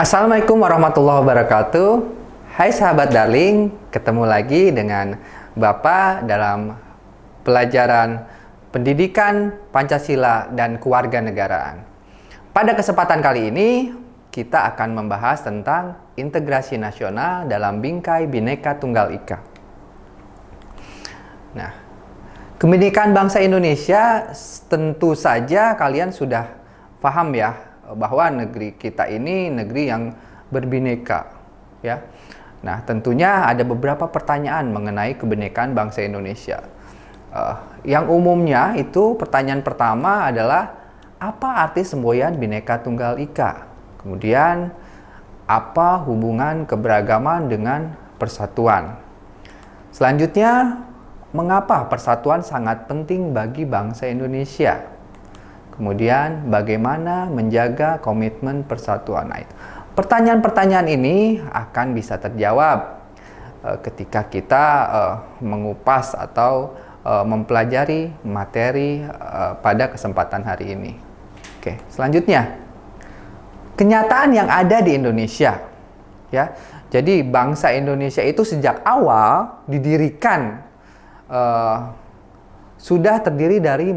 Assalamualaikum warahmatullahi wabarakatuh. Hai sahabat darling, ketemu lagi dengan Bapak dalam pelajaran pendidikan Pancasila dan kewarganegaraan. Pada kesempatan kali ini, kita akan membahas tentang integrasi nasional dalam bingkai Bhinneka Tunggal Ika. Nah, kebinekaan bangsa Indonesia tentu saja kalian sudah paham ya, bahwa negeri kita ini negeri yang berbineka, ya. Nah, tentunya ada beberapa pertanyaan mengenai kebinekaan bangsa Indonesia. Yang umumnya itu pertanyaan pertama adalah apa arti semboyan Bhinneka Tunggal Ika? Kemudian apa hubungan keberagaman dengan persatuan? Selanjutnya, mengapa persatuan sangat penting bagi bangsa Indonesia? Kemudian bagaimana menjaga komitmen persatuan? Nah, pertanyaan-pertanyaan ini akan bisa terjawab ketika kita mengupas atau mempelajari materi pada kesempatan hari ini. Oke, selanjutnya kenyataan yang ada di Indonesia, ya. Jadi bangsa Indonesia itu sejak awal didirikan sudah terdiri dari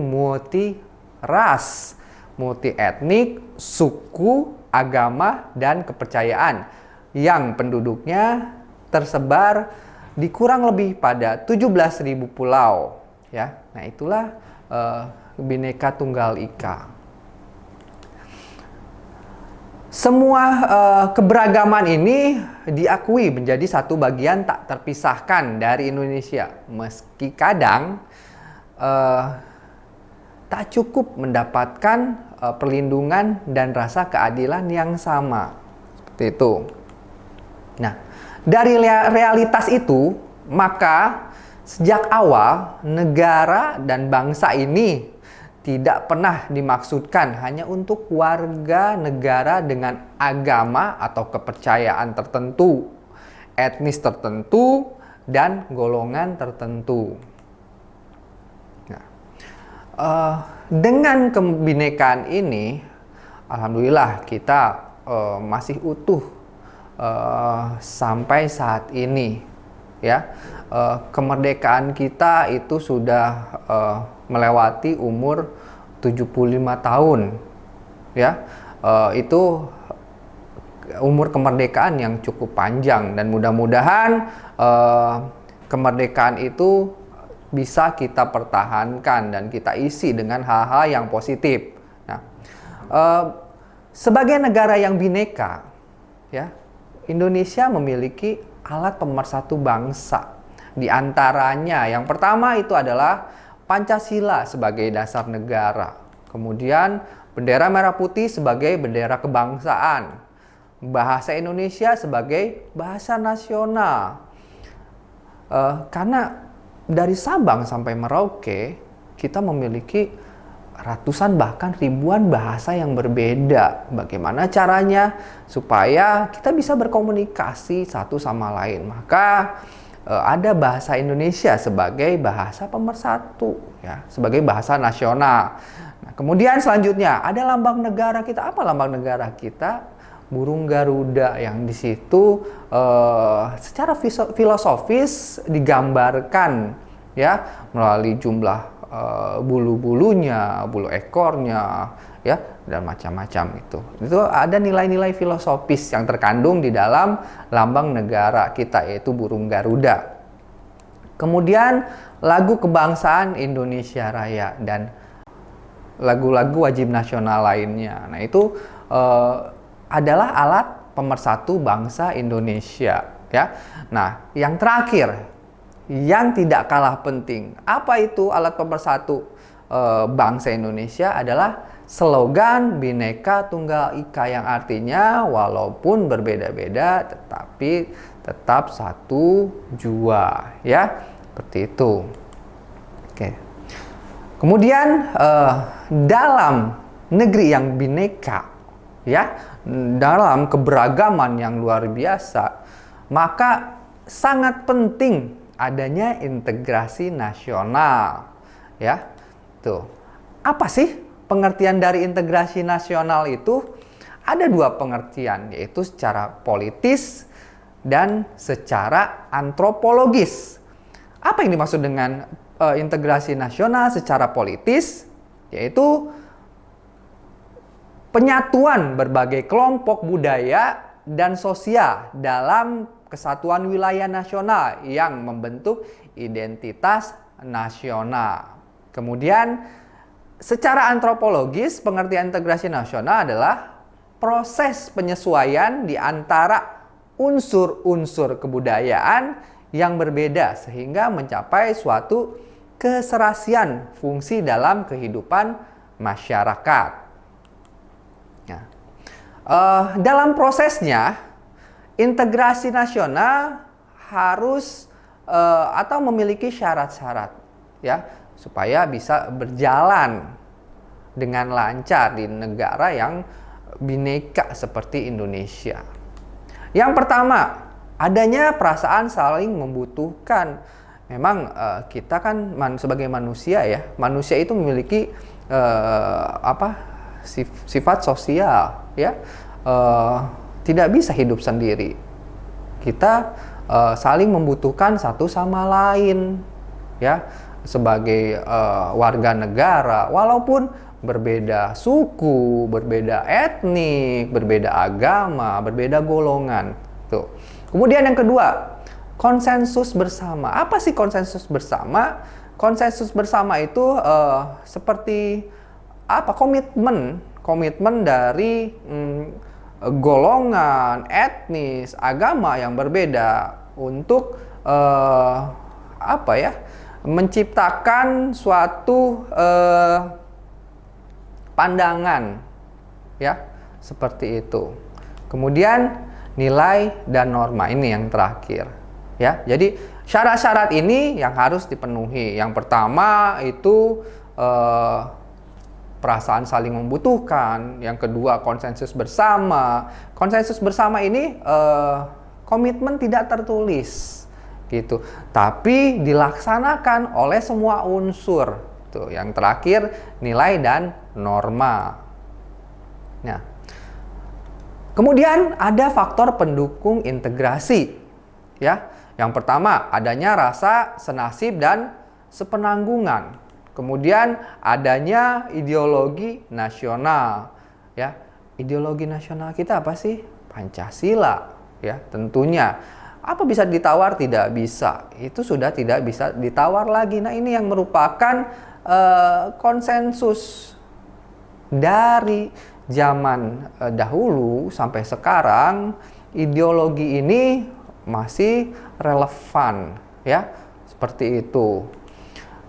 ras, multi etnik, suku, agama, dan kepercayaan yang penduduknya tersebar di kurang lebih pada 17.000 pulau, ya. Nah, itulah Bhinneka Tunggal Ika. Semua keberagaman ini diakui menjadi satu bagian tak terpisahkan dari Indonesia, meski kadang tak cukup mendapatkan perlindungan dan rasa keadilan yang sama. Seperti itu. Nah, dari realitas itu, maka sejak awal negara dan bangsa ini tidak pernah dimaksudkan hanya untuk warga negara dengan agama atau kepercayaan tertentu, etnis tertentu, dan golongan tertentu. Dengan kebinekaan ini, alhamdulillah kita masih utuh sampai saat ini, ya. Kemerdekaan kita itu sudah melewati umur 75 tahun, ya. Itu umur kemerdekaan yang cukup panjang, dan mudah-mudahan kemerdekaan itu bisa kita pertahankan dan kita isi dengan hal-hal yang positif. Nah, sebagai negara yang bineka, ya, Indonesia memiliki alat pemersatu bangsa. Di antaranya yang pertama itu adalah Pancasila sebagai dasar negara. Kemudian bendera merah putih sebagai bendera kebangsaan. Bahasa Indonesia sebagai bahasa nasional. Karena dari Sabang sampai Merauke, kita memiliki ratusan bahkan ribuan bahasa yang berbeda. Bagaimana caranya supaya kita bisa berkomunikasi satu sama lain? Maka ada bahasa Indonesia sebagai bahasa pemersatu, ya, sebagai bahasa nasional. Nah, kemudian selanjutnya ada lambang negara kita. Apa lambang negara kita? Burung Garuda, yang di situ secara filosofis digambarkan, ya, melalui jumlah bulu-bulunya, bulu ekornya, ya, dan macam-macam itu. Itu ada nilai-nilai filosofis yang terkandung di dalam lambang negara kita, yaitu burung Garuda. Kemudian lagu kebangsaan Indonesia Raya dan lagu-lagu wajib nasional lainnya. Nah, itu adalah alat pemersatu bangsa Indonesia, ya. Nah, yang terakhir, yang tidak kalah penting, apa itu alat pemersatu bangsa Indonesia? Adalah slogan Bhinneka Tunggal Ika, yang artinya walaupun berbeda-beda tetapi tetap satu jua, ya. Seperti itu. Oke. Kemudian dalam negeri yang bineka, ya, dalam keberagaman yang luar biasa, maka sangat penting adanya integrasi nasional, ya. Tuh. Apa sih pengertian dari integrasi nasional itu? ada dua pengertian, yaitu secara politis dan secara antropologis. Apa yang dimaksud dengan integrasi nasional secara politis? Yaitu penyatuan berbagai kelompok budaya dan sosial dalam kesatuan wilayah nasional yang membentuk identitas nasional. Kemudian, secara antropologis, pengertian integrasi nasional adalah proses penyesuaian di antara unsur-unsur kebudayaan yang berbeda sehingga mencapai suatu keserasian fungsi dalam kehidupan masyarakat. Nah, dalam prosesnya, integrasi nasional harus atau memiliki syarat-syarat, ya, supaya bisa berjalan dengan lancar di negara yang bineka seperti Indonesia. Yang pertama, adanya perasaan saling membutuhkan. Memang kita kan sebagai manusia, ya, manusia itu memiliki sifat sosial, ya, tidak bisa hidup sendiri. Kita saling membutuhkan satu sama lain, ya, sebagai warga negara, walaupun berbeda suku, berbeda etnik, berbeda agama, berbeda golongan. Tuh. Kemudian yang kedua, konsensus bersama. Apa sih konsensus bersama? Konsensus bersama itu seperti apa? Komitmen dari golongan, etnis, agama yang berbeda untuk menciptakan suatu pandangan, ya, seperti itu. Kemudian nilai dan norma, ini yang terakhir, ya. Jadi syarat-syarat ini yang harus dipenuhi. Yang pertama itu perasaan saling membutuhkan. Yang kedua, konsensus bersama. Konsensus bersama ini komitmen tidak tertulis, gitu, tapi dilaksanakan oleh semua unsur. Tuh. Yang terakhir, nilai dan norma. Nah, kemudian ada faktor pendukung integrasi, ya. Yang pertama, adanya rasa senasib dan sepenanggungan. Kemudian adanya ideologi nasional, ya. Ideologi nasional kita apa sih? Pancasila, ya, tentunya. Apa bisa ditawar? Tidak bisa. Itu sudah tidak bisa ditawar lagi. Nah, ini yang merupakan konsensus dari zaman dahulu sampai sekarang. Ideologi ini masih relevan, ya, seperti itu.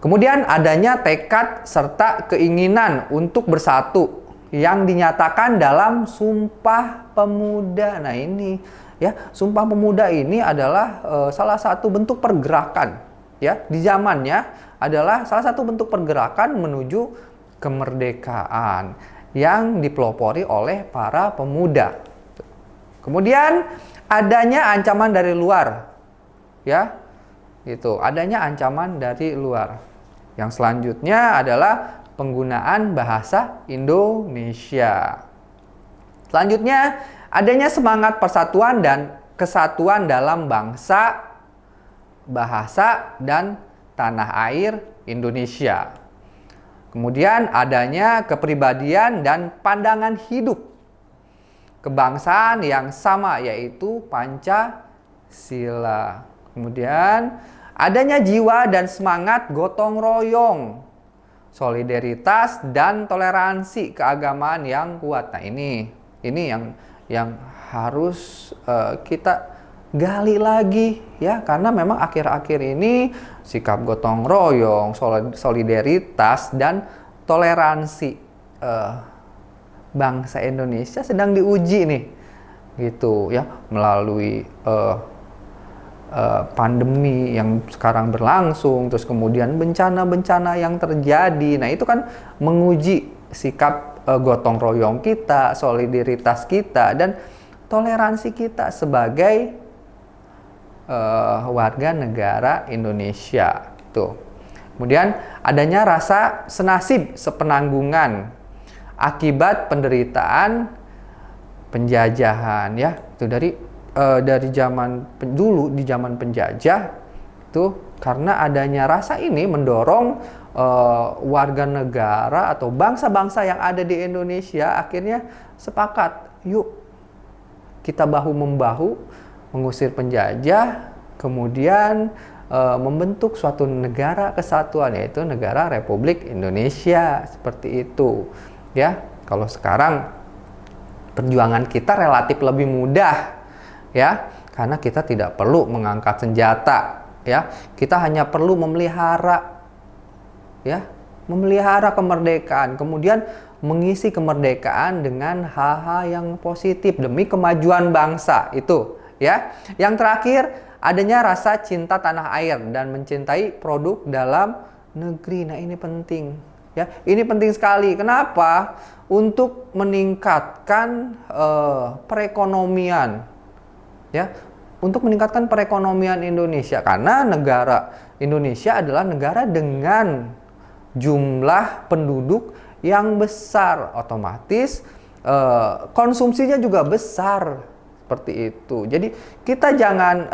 Kemudian adanya tekad serta keinginan untuk bersatu yang dinyatakan dalam Sumpah Pemuda. Nah, ini, ya, Sumpah Pemuda ini adalah salah satu bentuk pergerakan, ya, di zamannya adalah salah satu bentuk pergerakan menuju kemerdekaan yang dipelopori oleh para pemuda. Kemudian adanya ancaman dari luar, ya, gitu. Adanya ancaman dari luar. Yang selanjutnya adalah penggunaan bahasa Indonesia. Selanjutnya adanya semangat persatuan dan kesatuan dalam bangsa, bahasa, dan tanah air Indonesia. Kemudian adanya kepribadian dan pandangan hidup kebangsaan yang sama, yaitu Pancasila. Kemudian adanya jiwa dan semangat gotong royong, solidaritas dan toleransi keagamaan yang kuat. Nah, ini yang harus kita gali lagi, ya, karena memang akhir-akhir ini sikap gotong royong, solidaritas dan toleransi bangsa Indonesia sedang diuji nih, gitu, ya, melalui pandemi yang sekarang berlangsung, terus kemudian bencana-bencana yang terjadi. Nah, itu kan menguji sikap gotong royong kita, solidaritas kita, dan toleransi kita sebagai warga negara Indonesia. Tuh. Kemudian adanya rasa senasib, sepenanggungan akibat penderitaan penjajahan ya. Itu dari zaman dulu, di zaman penjajah itu karena adanya rasa ini mendorong warga negara atau bangsa-bangsa yang ada di Indonesia akhirnya sepakat, yuk kita bahu-membahu mengusir penjajah, kemudian membentuk suatu negara kesatuan, yaitu negara Republik Indonesia. Seperti itu ya. Kalau sekarang perjuangan kita relatif lebih mudah ya, karena kita tidak perlu mengangkat senjata ya, kita hanya perlu memelihara ya, memelihara kemerdekaan, kemudian mengisi kemerdekaan dengan hal-hal yang positif demi kemajuan bangsa itu ya. Yang terakhir, adanya rasa cinta tanah air dan mencintai produk dalam negeri. Nah, ini penting ya, ini penting sekali. Kenapa? Untuk meningkatkan perekonomian ya, untuk meningkatkan perekonomian Indonesia, karena negara Indonesia adalah negara dengan jumlah penduduk yang besar, otomatis konsumsinya juga besar. Seperti itu. Jadi kita jangan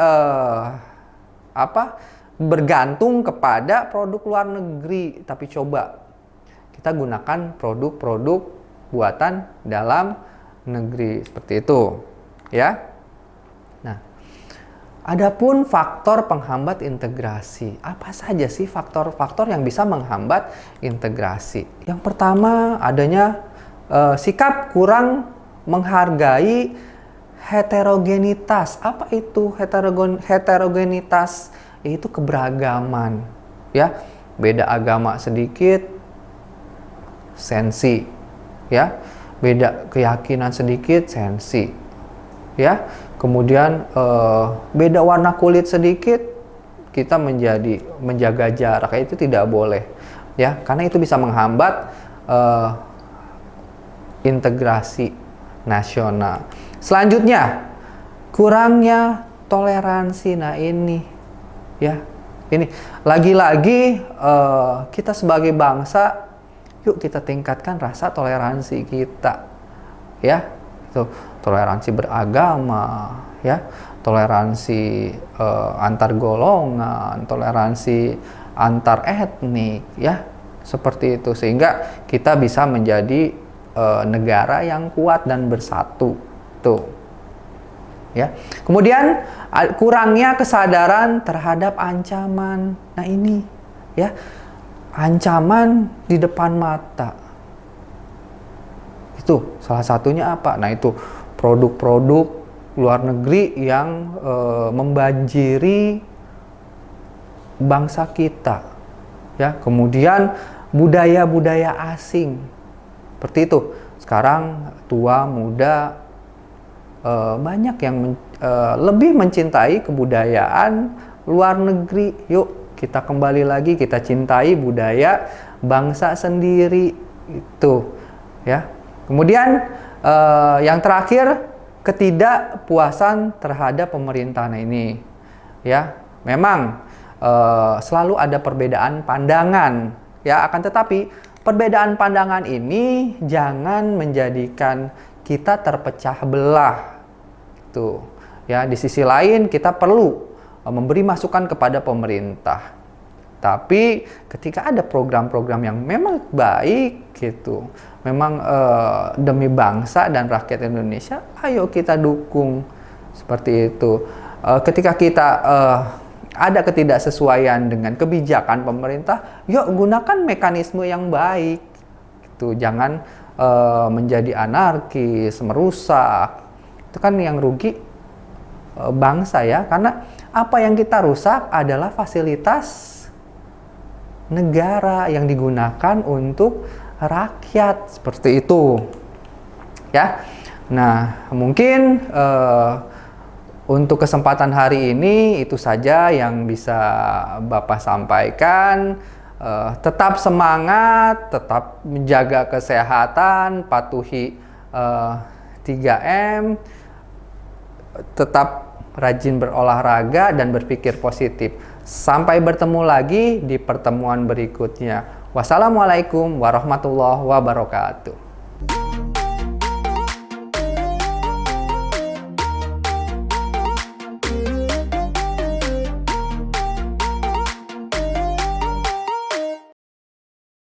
bergantung kepada produk luar negeri, tapi coba kita gunakan produk-produk buatan dalam negeri, seperti itu ya. Nah, adapun faktor penghambat integrasi, apa saja sih faktor-faktor yang bisa menghambat integrasi? Yang pertama, adanya sikap kurang menghargai heterogenitas. Apa itu heterogenitas? Itu keberagaman ya. Beda agama sedikit sensi ya, beda keyakinan sedikit sensi ya, kemudian beda warna kulit sedikit kita menjaga jarak, itu tidak boleh ya, karena itu bisa menghambat integrasi nasional. Selanjutnya, kurangnya toleransi. Nah, ini ya, ini lagi-lagi kita sebagai bangsa, yuk kita tingkatkan rasa toleransi kita ya. Itu toleransi beragama ya, toleransi antar golongan, toleransi antar etnik ya, seperti itu, sehingga kita bisa menjadi negara yang kuat dan bersatu tuh ya. Kemudian kurangnya kesadaran terhadap ancaman. Nah, ini ya, ancaman di depan mata. Itu salah satunya apa? Nah, itu produk-produk luar negeri yang membanjiri bangsa kita. Ya, kemudian budaya-budaya asing. Seperti itu. Sekarang tua, muda banyak yang lebih mencintai kebudayaan luar negeri. Yuk, kita kembali lagi, kita cintai budaya bangsa sendiri itu ya. Kemudian yang terakhir, ketidakpuasan terhadap pemerintahan ini ya. Memang selalu ada perbedaan pandangan ya, akan tetapi perbedaan pandangan ini jangan menjadikan kita terpecah belah tuh ya. Di sisi lain kita perlu memberi masukan kepada pemerintah. Tapi ketika ada program-program yang memang baik gitu, memang demi bangsa dan rakyat Indonesia, ayo kita dukung. Seperti itu. Ketika kita ada ketidaksesuaian dengan kebijakan pemerintah, yuk gunakan mekanisme yang baik gitu. Jangan menjadi anarkis, merusak. Itu kan yang rugi bangsa ya, karena apa yang kita rusak adalah fasilitas negara yang digunakan untuk rakyat, seperti itu ya. Nah, mungkin untuk kesempatan hari ini itu saja yang bisa Bapak sampaikan. Tetap semangat, tetap menjaga kesehatan, patuhi 3M, tetap rajin berolahraga dan berpikir positif. Sampai bertemu lagi di pertemuan berikutnya. Wassalamualaikum warahmatullahi wabarakatuh.